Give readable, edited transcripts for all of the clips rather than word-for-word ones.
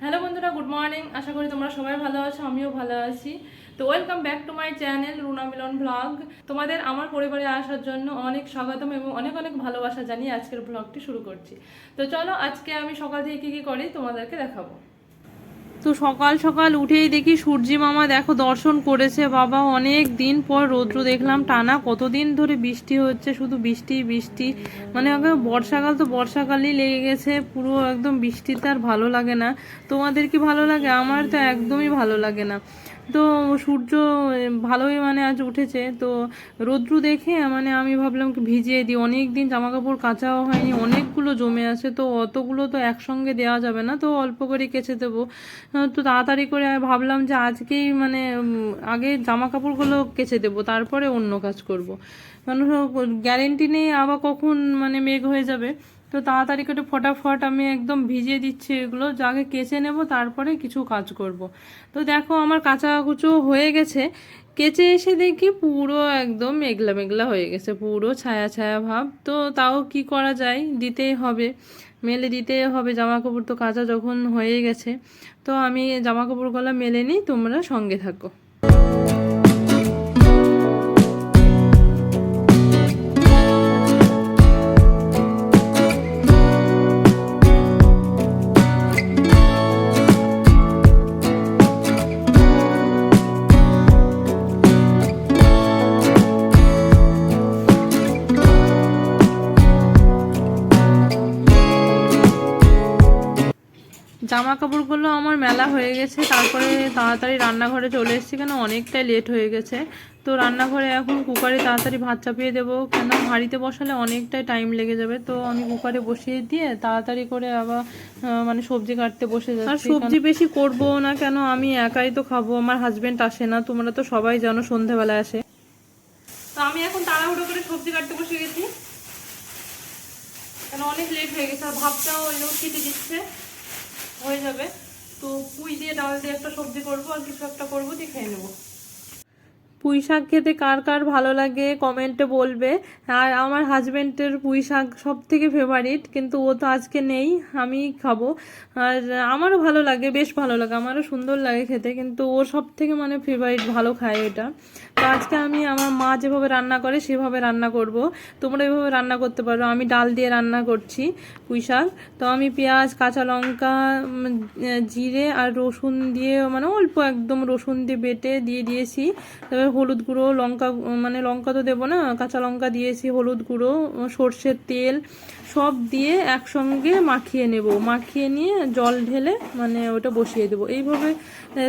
Hello বন্ধুরা, good morning. আশা করি তোমরা সবাই ভালো আছো, আমিও ভালো আছি। তো welcome back to my channel Runa Milon blog. তোমাদের আমার পরিবারে আসার জন্য অনেক স্বাগতম এবং অনেক অনেক ভালোবাসা জানিয়ে আজকের ব্লগটি শুরু করছি। তো চলো, আজকে আমি সকাল থেকে কী কী করি তোমাদেরকে দেখাবো। তো সকাল সকাল উঠেই দেখি সূর্যি মামা দেখো দর্শন করেছে। বাবা, অনেক দিন পর রৌদ্র দেখলাম টানা। কতদিন ধরে বৃষ্টি হচ্ছে, শুধু বৃষ্টি বৃষ্টি, মানে বর্ষাকাল তো বর্ষাকালই লেগে গেছে পুরো একদম। বৃষ্টিতে আর ভালো লাগে না। তোমাদের কি ভালো লাগে? আমার তো একদমই ভালো লাগে না। তো সূর্য ভালোই মানে আজ উঠেছে, তো রৌদ্র দেখে মানে আমি ভাবলাম কি ভিজিয়ে দিই। অনেক দিন জামা কাপড় কাচাও হয়নি, অনেকগুলো জমে আছে, তো অতগুলো তো একসঙ্গে দেওয়া যাবে না, তো অল্প করে কেচে দেবো। তো তাড়াতাড়ি করে ভাবলাম যে আজকেই মানে আগে জামা কাপড়গুলো কেচে দেবো, তারপরে অন্য কাজ করব। মানুষ গ্যারেন্টি নেই আবার কখন মানে মেঘ হয়ে যাবে। তো তাড়াতাড়ি করে ফটাফট আমি একদম ভিজিয়ে দিচ্ছি এগুলো, আগে কেচে নেব, তারপরে কিছু কাজ করব। তো দেখো আমার কাঁচা কুচো হয়ে গেছে। কেচে এসে দেখি পুরো একদম মেঘলা মেঘলা হয়ে গেছে, পুরো ছায়া ছায়া ভাব। তো তাও কি করা যায়, দিতেই হবে, মেলে দিতে হবে। জামা কাপড় তো কাচা যখন হয়ে গেছে, তো আমি জামা কাপড়গুলো মেলে নিই, তোমরা সঙ্গে থাকো। জামা কাপড়গুলো আমার মেলা হয়ে গেছে, তারপরে তাড়াতাড়ি রান্নাঘরে চলে এসেছি, কেন অনেকটাই লেট হয়ে গেছে। তো রান্নাঘরে এখন কুকারে তাড়াতাড়ি ভাত চাপিয়ে দেবো, কেন হাঁড়িতে বসালে অনেকটাই টাইম লেগে যাবে। তো আমি কুকারে বসিয়ে দিয়ে তাড়াতাড়ি করে আবার মানে সবজি কাটতে বসে যাচ্ছি। আর সবজি বেশি করবো না, কেন আমি একাই তো খাবো, আমার হাজবেন্ড আসে না, তোমরা তো সবাই জানো সন্ধ্যাবেলা আসে। তো আমি এখন তাড়াহুড়ো করে সবজি কাটতে বসে গেছি, কেন অনেক লেট হয়ে গেছে। আর ভাতটাও ওই খেতে দিচ্ছে, হয়ে যাবে। তো পুঁই দিয়ে ডাল দিয়ে একটা সবজি করবো, আর কিছু একটা করবো, দিয়ে খেয়ে নেবো। পুঁই শাক খেতে কার কার ভালো লাগে কমেন্টে বলবে। আর আমার হাজবেন্ডের পুঁই শাক সব থেকে ফেভারিট, কিন্তু ও তো আজকে নেই, আমি খাবো। আর আমারও ভালো লাগে, বেশ ভালো লাগে, আমারও সুন্দর লাগে খেতে, কিন্তু ও সব থেকে মানে ফেভারিট, ভালো খায় এটা। তো আজকে আমি আমার মা যেভাবে রান্না করে সেভাবে রান্না করব। তোমরা এভাবে রান্না করতে পারো। আমি ডাল দিয়ে রান্না করছি পুঁই শাক। তো আমি পেঁয়াজ, কাঁচা লঙ্কা, জিরে আর রসুন দিয়ে, মানে অল্প একদম রসুন দিয়ে বেটে দিয়ে দিয়েছি। তারপর হলুদ গুঁড়ো, লঙ্কা, মানে লঙ্কা তো দেবো না, কাঁচা লঙ্কা দিয়েছি, হলুদ গুঁড়ো, সর্ষের তেল সব দিয়ে একসঙ্গে মাখিয়ে নেব। মাখিয়ে নিয়ে জল ঢেলে মানে ওটা বসিয়ে দেবো। এইভাবে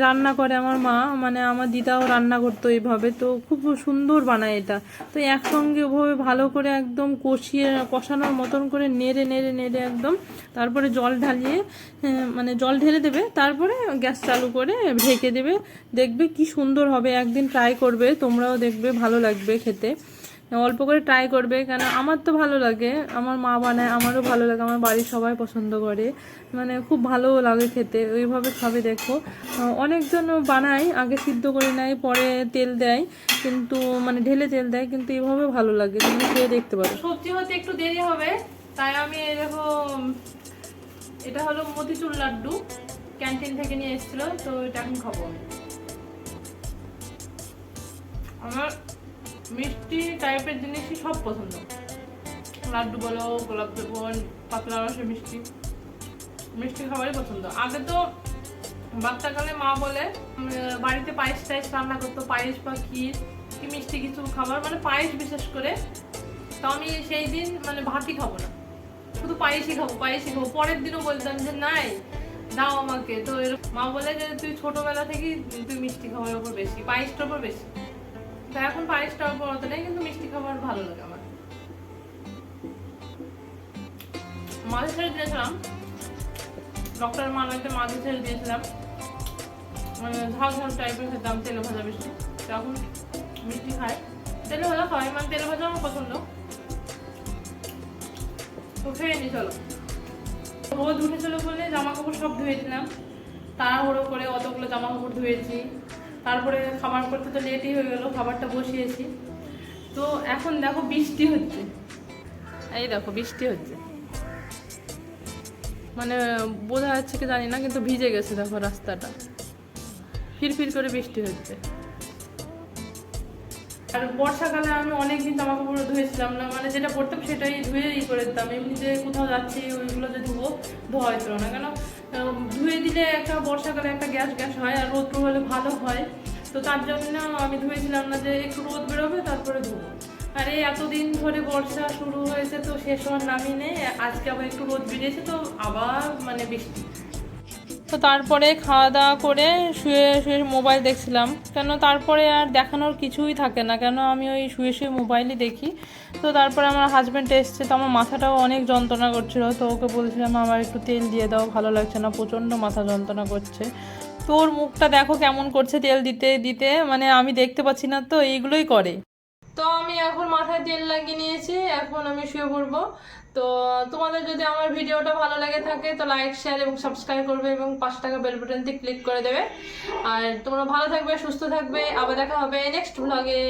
রান্না করে আমার মা, মানে আমার দিদাও রান্না করতো এইভাবে, তো খুব সুন্দর বানায় এটা। তো একসঙ্গে ওভাবে ভালো করে একদম কষানোর মতন করে নেড়ে নেড়ে নেড়ে একদম, তারপরে জল ঢালিয়ে মানে জল ঢেলে দেবে, তারপরে গ্যাস চালু করে ঢেকে দেবে। দেখবে কি সুন্দর হবে, একদিন ট্রাই করবে, তোমরাও দেখবে ভালো লাগবে খেতে। অল্প করে ট্রাই করবে, কেন আমার তো ভালো লাগে, আমার মা বানায়, আমারও ভালো লাগে, আমার বাড়ির সবাই পছন্দ করে, মানে খুব ভালো লাগে খেতে। ওইভাবে খাবে দেখো। অনেকজন বানায়, আগে সিদ্ধ করে নেয়, পরে তেল দেয়, কিন্তু মানে ঢেলে তেল দেয়, কিন্তু এইভাবে ভালো লাগে, তুমি খেয়ে দেখতে পারো। সবজি হতে একটু দেরি হবে, তাই আমি দেখো, এটা হলো মতিচুর লাড্ডু, ক্যান্টিন থেকে নিয়ে এসেছিল, তো এটা এখন খাবো। আমার মিষ্টি টাইপের জিনিসই সব পছন্দ, লাড্ডু বলো, গোলাপ জামুন, পাতলা রসের মিষ্টি, মিষ্টি খাবারই পছন্দ। আগে তো বাচ্চাকালে মা বলে বাড়িতে পায়েস টাইস রান্না করতো, পায়েস বা ক্ষীর কি মিষ্টি কিছু খাবার, মানে পায়েস বিশেষ করে। তো আমি সেই দিন মানে ভাতই খাবো না, শুধু পায়েসই খাবো, পায়েসই খাবো। পরের দিনও বলতাম যে নাই, দাও আমাকে। তো মা বলে যে তুই ছোটবেলা থেকেই তুই মিষ্টি খাবারের উপর বেশি, পায়েসটার উপর বেশি। তো এখন পায়েসটার উপর অত নেই, কিন্তু মিষ্টি খাবার ভালো লাগে আমার। মাঝে ছেড়ে দিয়েছিলাম, ডক্টর মানাইতে মাঝে ছেড়ে দিয়েছিলাম, মানে ঝাল ঝাল টাইপের খেতাম, তেলে ভাজা বেশি। এখন মিষ্টি খাই, তেলে ভাজা খাই, মানে তেলে ভাজা আমার পছন্দ। তো খেয়ে নি, চলো। রোদ উঠেছিল বলে জামা কাপড় সব ধুয়েছিলাম, তাড়াহুড়ো করে অতগুলো জামা কাপড় ধুয়েছি। তারপরে খাবার করতে তো লেটই হয়ে গেল, খাবারটা বসিয়েছি। তো এখন দেখো বৃষ্টি হচ্ছে, এই দেখো বৃষ্টি হচ্ছে, মানে বোঝা যাচ্ছে কি জানি না, কিন্তু ভিজে গেছে দেখো রাস্তাটা, ফিরফির করে বৃষ্টি হচ্ছে। আর বর্ষাকালে আমি অনেকদিন জামা কাপড় ধুয়েছিলাম না, মানে যেটা পরতাম সেটাই ধুয়ে করে দিতাম। এমনিতে কোথাও যাচ্ছি ওইগুলো যে ধোয়া হয়েছিল না, কেন ধুয়ে দিলে একটা বর্ষাকালে একটা গ্যাস গ্যাস হয়, আর রোদ হলে ভালো হয়। তো তার জন্য আমি ধুয়েছিলাম না, যে একটু রোদ বেরোবে তারপরে ধুবো। আর এই এতদিন ধরে বর্ষা শুরু হয়েছে, তো শেষ হওয়ার নামই নেই। আজকে আবার একটু রোদ বেরিয়েছে, তো আবার মানে বৃষ্টি। তো তারপরে খাওয়া দাওয়া করে শুয়ে শুয়ে মোবাইল দেখছিলাম, কেন তারপরে আর দেখানোর কিছুই থাকে না, কেন আমি ওই শুয়ে শুয়ে মোবাইলই দেখি। তো তারপরে আমার হাজব্যান্ড এসছে, তো আমার মাথাটাও অনেক যন্ত্রণা করছিল, তো ওকে বলছিলাম আমার একটু তেল দিয়ে দাও, ভালো লাগছে না, প্রচণ্ড মাথা যন্ত্রণা করছে। তো ওর মুখটা দেখো কেমন করছে তেল দিতে দিতে, মানে আমি দেখতে পাচ্ছি না, তো এইগুলোই করে। তো আমি এখন মাথায় তেল লাগিয়ে নিয়েছি, এখন আমি শুয়ে পড়বো। তো তোমাদের যদি আমার ভিডিওটা ভালো লেগে থাকে তো লাইক শেয়ার এবং সাবস্ক্রাইব করবে, এবং 5 টাকা বেল বাটনটি ক্লিক করে দেবে। আর তোমরা ভালো থাকবে, সুস্থ থাকবে, আবার দেখা হবে নেক্সট ব্লগে।